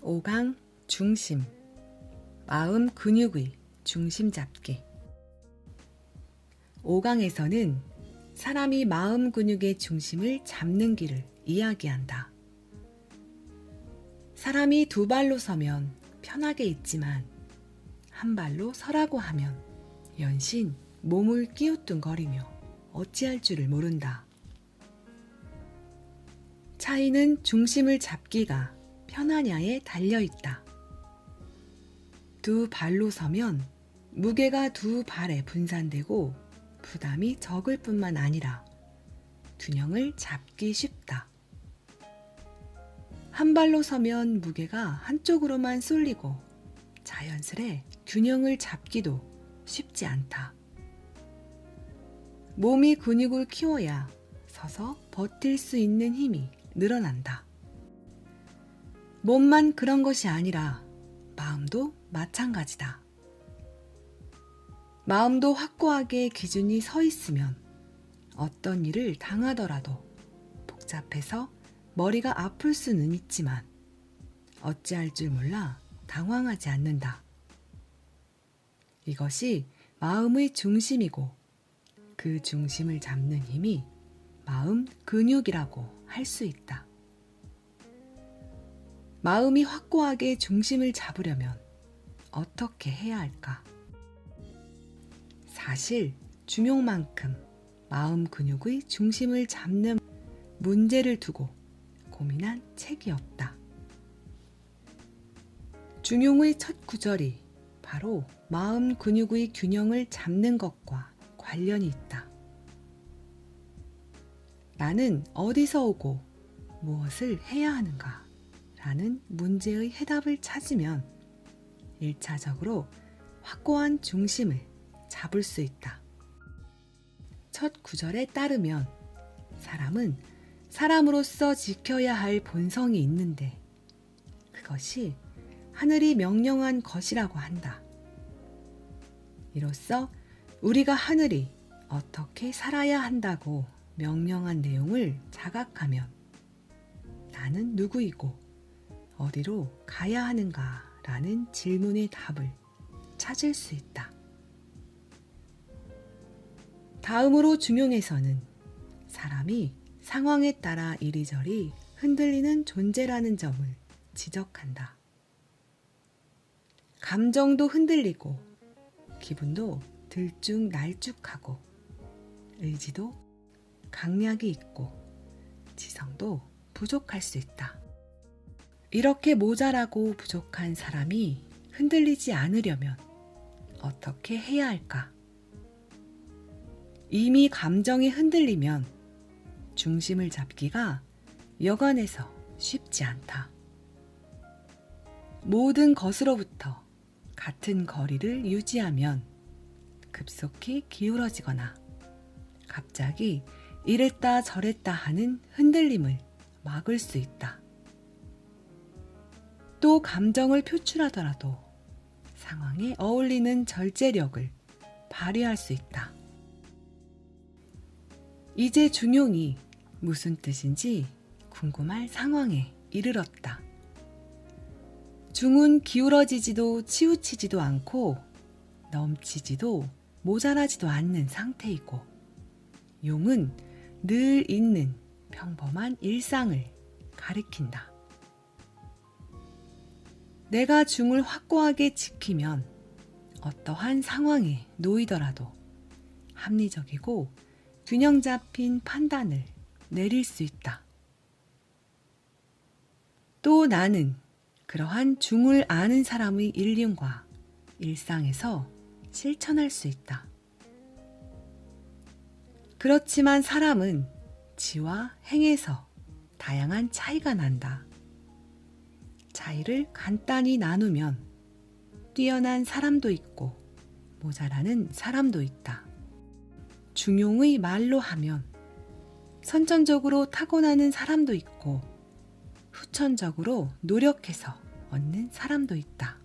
5강 중심, 마음 근육의 중심 잡기. 5강에서는 사람이 마음 근육의 중심을 잡는 길을 이야기한다. 사람이 두 발로 서면 편하게 있지만 한 발로 서라고 하면 연신 몸을 끼우뚱거리며 어찌할 줄을 모른다. 차이는 중심을 잡기가 편하냐에 달려있다. 두 발로 서면 무게가 두 발에 분산되고 부담이 적을 뿐만 아니라 균형을 잡기 쉽다. 한 발로 서면 무게가 한쪽으로만 쏠리고 자연스레 균형을 잡기도 쉽지 않다. 몸이 근육을 키워야 서서 버틸 수 있는 힘이 늘어난다. 몸만 그런 것이 아니라 마음도 마찬가지다. 마음도 확고하게 기준이 서 있으면 어떤 일을 당하더라도 복잡해서 머리가 아플 수는 있지만 어찌할 줄 몰라 당황하지 않는다. 이것이 마음의 중심이고 그 중심을 잡는 힘이 마음 근육이라고 할 수 있다. 마음이 확고하게 중심을 잡으려면 어떻게 해야 할까? 사실 중용만큼 마음 근육의 중심을 잡는 문제를 두고 고민한 책이 없다. 중용의 첫 구절이 바로 마음 근육의 균형을 잡는 것과 관련이 있다. 나는 어디서 오고 무엇을 해야 하는가? 라는 문제의 해답을 찾으면 1차적으로 확고한 중심을 잡을 수 있다. 첫 구절에 따르면 사람은 사람으로서 지켜야 할 본성이 있는데 그것이 하늘이 명령한 것이라고 한다. 이로써 우리가 하늘이 어떻게 살아야 한다고 명령한 내용을 자각하면 나는 누구이고 어디로 가야 하는가 라는 질문의 답을 찾을 수 있다. 다음으로 중용에서는 사람이 상황에 따라 이리저리 흔들리는 존재라는 점을 지적한다. 감정도 흔들리고 기분도 들쭉날쭉하고 의지도 강약이 있고 지성도 부족할 수 있다. 이렇게 모자라고 부족한 사람이 흔들리지 않으려면 어떻게 해야 할까? 이미 감정이 흔들리면 중심을 잡기가 여간해서 쉽지 않다. 모든 것으로부터 같은 거리를 유지하면 급속히 기울어지거나 갑자기 이랬다 저랬다 하는 흔들림을 막을 수 있다. 또 감정을 표출하더라도 상황에 어울리는 절제력을 발휘할 수 있다. 이제 중용이 무슨 뜻인지 궁금할 상황에 이르렀다. 중은 기울어지지도 치우치지도 않고 넘치지도 모자라지도 않는 상태이고 용은 늘 있는 평범한 일상을 가리킨다. 내가 중을 확고하게 지키면 어떠한 상황에 놓이더라도 합리적이고 균형 잡힌 판단을 내릴 수 있다. 또 나는 그러한 중을 아는 사람의 일륜과 일상에서 실천할 수 있다. 그렇지만 사람은 지와 행에서 다양한 차이가 난다. 차이를 간단히 나누면 뛰어난 사람도 있고 모자라는 사람도 있다. 중용의 말로 하면 선천적으로 타고나는 사람도 있고 후천적으로 노력해서 얻는 사람도 있다.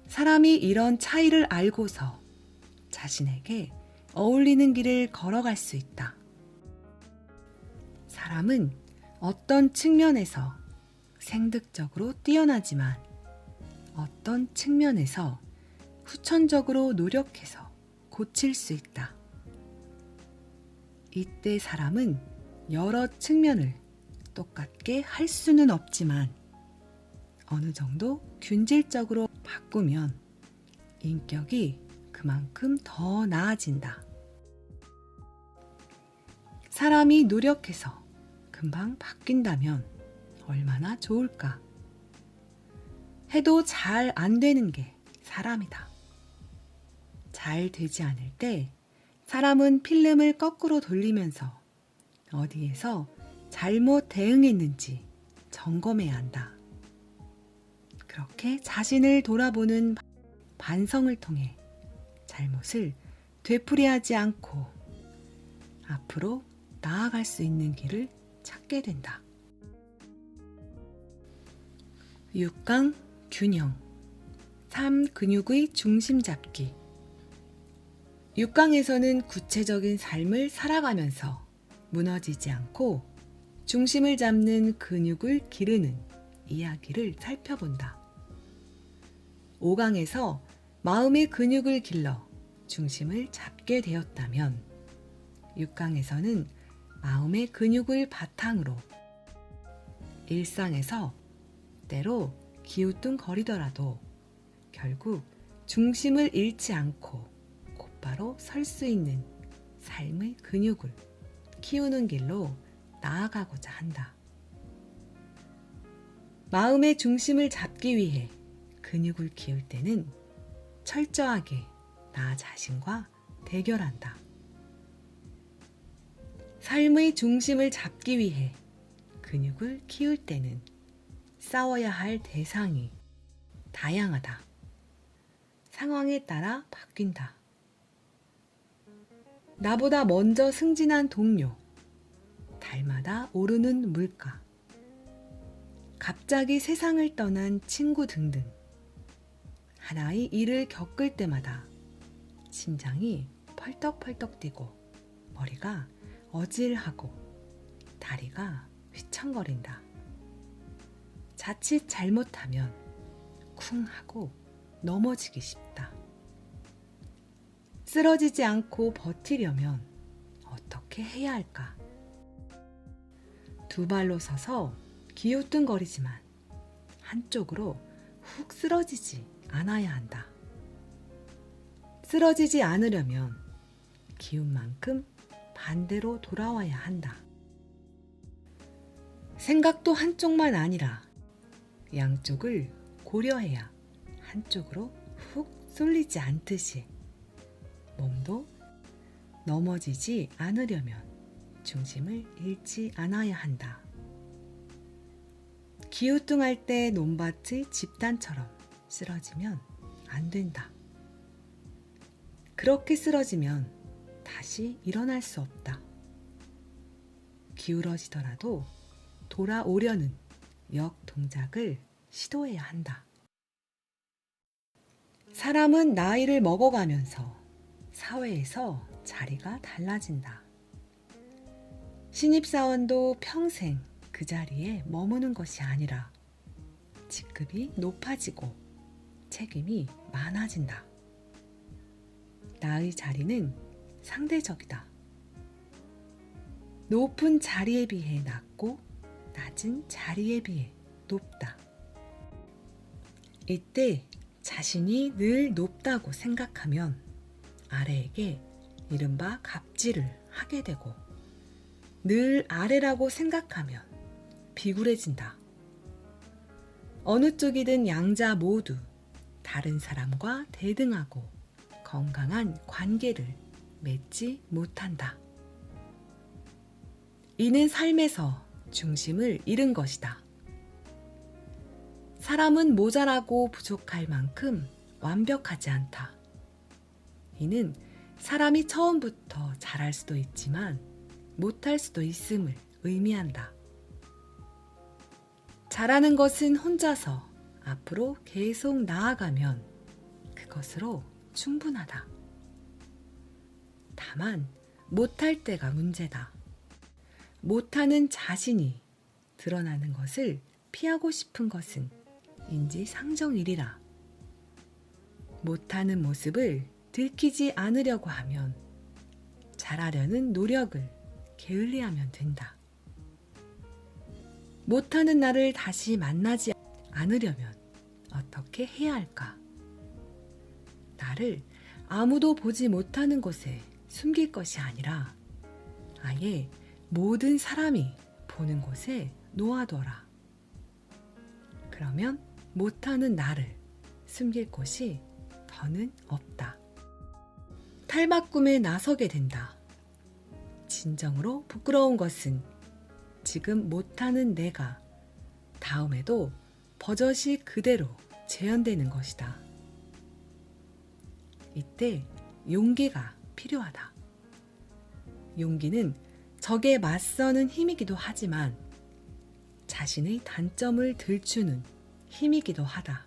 사람이 이런 차이를 알고서 자신에게 어울리는 길을 걸어갈 수 있다. 사람은 어떤 측면에서 생득적으로 뛰어나지만 어떤 측면에서 후천적으로 노력해서 고칠 수 있다. 이때 사람은 여러 측면을 똑같게 할 수는 없지만 어느 정도 균질적으로 바꾸면 인격이 그만큼 더 나아진다. 사람이 노력해서 금방 바뀐다면 얼마나 좋을까? 해도 잘 안 되는 게 사람이다. 잘 되지 않을 때 사람은 필름을 거꾸로 돌리면서 어디에서 잘못 대응했는지 점검해야 한다. 그렇게 자신을 돌아보는 반성을 통해 잘못을 되풀이하지 않고 앞으로 나아갈 수 있는 길을 찾게 된다. 6강 균형 3. 근육의 중심 잡기 6강에서는 구체적인 삶을 살아가면서 무너지지 않고 중심을 잡는 근육을 기르는 이야기를 살펴본다. 5강에서 마음의 근육을 길러 중심을 잡게 되었다면 6강에서는 마음의 근육을 바탕으로 일상에서 때로 기우뚱거리더라도 결국 중심을 잃지 않고 곧바로 설 수 있는 삶의 근육을 키우는 길로 나아가고자 한다. 마음의 중심을 잡기 위해 근육을 키울 때는 철저하게 나 자신과 대결한다. 삶의 중심을 잡기 위해 근육을 키울 때는 싸워야 할 대상이 다양하다. 상황에 따라 바뀐다. 나보다 먼저 승진한 동료, 달마다 오르는 물가, 갑자기 세상을 떠난 친구 등등 하나의 일을 겪을 때마다 심장이 펄떡펄떡 뛰고 머리가 어질하고 다리가 휘청거린다. 자칫 잘못하면 쿵 하고 넘어지기 쉽다. 쓰러지지 않고 버티려면 어떻게 해야 할까? 두 발로 서서 기우뚱거리지만 한쪽으로 훅 쓰러지지 않아야 한다. 쓰러지지 않으려면 기운만큼 반대로 돌아와야 한다. 생각도 한쪽만 아니라 양쪽을 고려해야 한쪽으로 훅 쏠리지 않듯이 몸도 넘어지지 않으려면 중심을 잃지 않아야 한다. 기우뚱할 때 논밭의 집단처럼 쓰러지면 안 된다. 그렇게 쓰러지면 다시 일어날 수 없다. 기울어지더라도 돌아오려는 역동작을 시도해야 한다. 사람은 나이를 먹어가면서 사회에서 자리가 달라진다. 신입사원도 평생 그 자리에 머무는 것이 아니라 직급이 높아지고 책임이 많아진다. 나의 자리는 상대적이다. 높은 자리에 비해 낮고 낮은 자리에 비해 높다. 이때 자신이 늘 높다고 생각하면 아래에게 이른바 갑질을 하게 되고 늘 아래라고 생각하면 비굴해진다. 어느 쪽이든 양자 모두 다른 사람과 대등하고 건강한 관계를 맺지 못한다. 이는 삶에서 중심을 잃은 것이다. 사람은 모자라고 부족할 만큼 완벽하지 않다. 이는 사람이 처음부터 잘할 수도 있지만 못할 수도 있음을 의미한다. 잘하는 것은 혼자서 앞으로 계속 나아가면 그것으로 충분하다. 다만 못할 때가 문제다. 못하는 자신이 드러나는 것을 피하고 싶은 것은 인지상정이리라. 못하는 모습을 들키지 않으려고 하면 잘하려는 노력을 게을리하면 된다. 못하는 나를 다시 만나지 않으려면 어떻게 해야 할까? 나를 아무도 보지 못하는 곳에 숨길 것이 아니라 아예 모든 사람이 보는 곳에 놓아둬라. 그러면 못하는 나를 숨길 곳이 더는 없다. 탈바꿈에 나서게 된다. 진정으로 부끄러운 것은 지금 못하는 내가 다음에도 버젓이 그대로 재현되는 것이다. 이때 용기가 필요하다. 용기는 적에 맞서는 힘이기도 하지만 자신의 단점을 들추는 힘이기도 하다.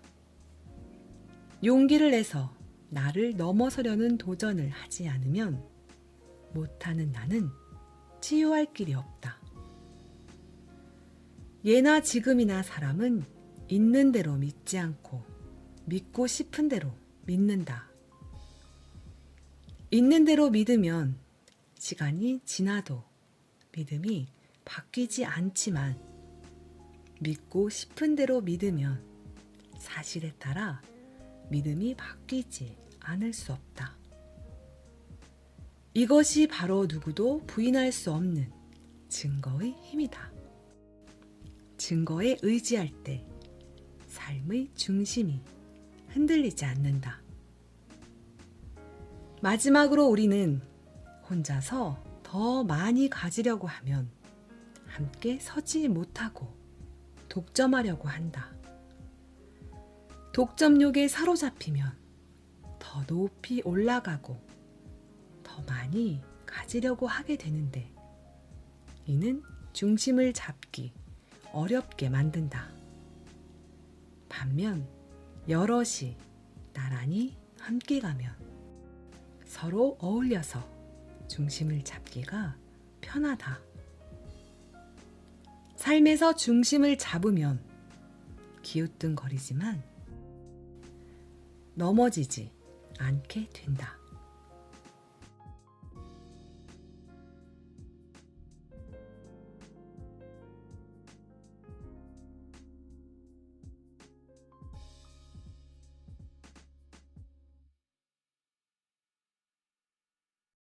용기를 내서 나를 넘어서려는 도전을 하지 않으면 못하는 나는 치유할 길이 없다. 예나 지금이나 사람은 있는 대로 믿지 않고 믿고 싶은 대로 믿는다. 있는 대로 믿으면 시간이 지나도 믿음이 바뀌지 않지만 믿고 싶은 대로 믿으면 사실에 따라 믿음이 바뀌지 않을 수 없다. 이것이 바로 누구도 부인할 수 없는 증거의 힘이다. 증거에 의지할 때 삶의 중심이 흔들리지 않는다. 마지막으로 우리는 혼자서 더 많이 가지려고 하면 함께 서지 못하고 독점하려고 한다. 독점욕에 사로잡히면 더 높이 올라가고 더 많이 가지려고 하게 되는데 이는 중심을 잡기 어렵게 만든다. 반면 여럿이 나란히 함께 가면 서로 어울려서 중심을 잡기가 편하다. 삶에서 중심을 잡으면 기우뚱거리지만 넘어지지 않게 된다.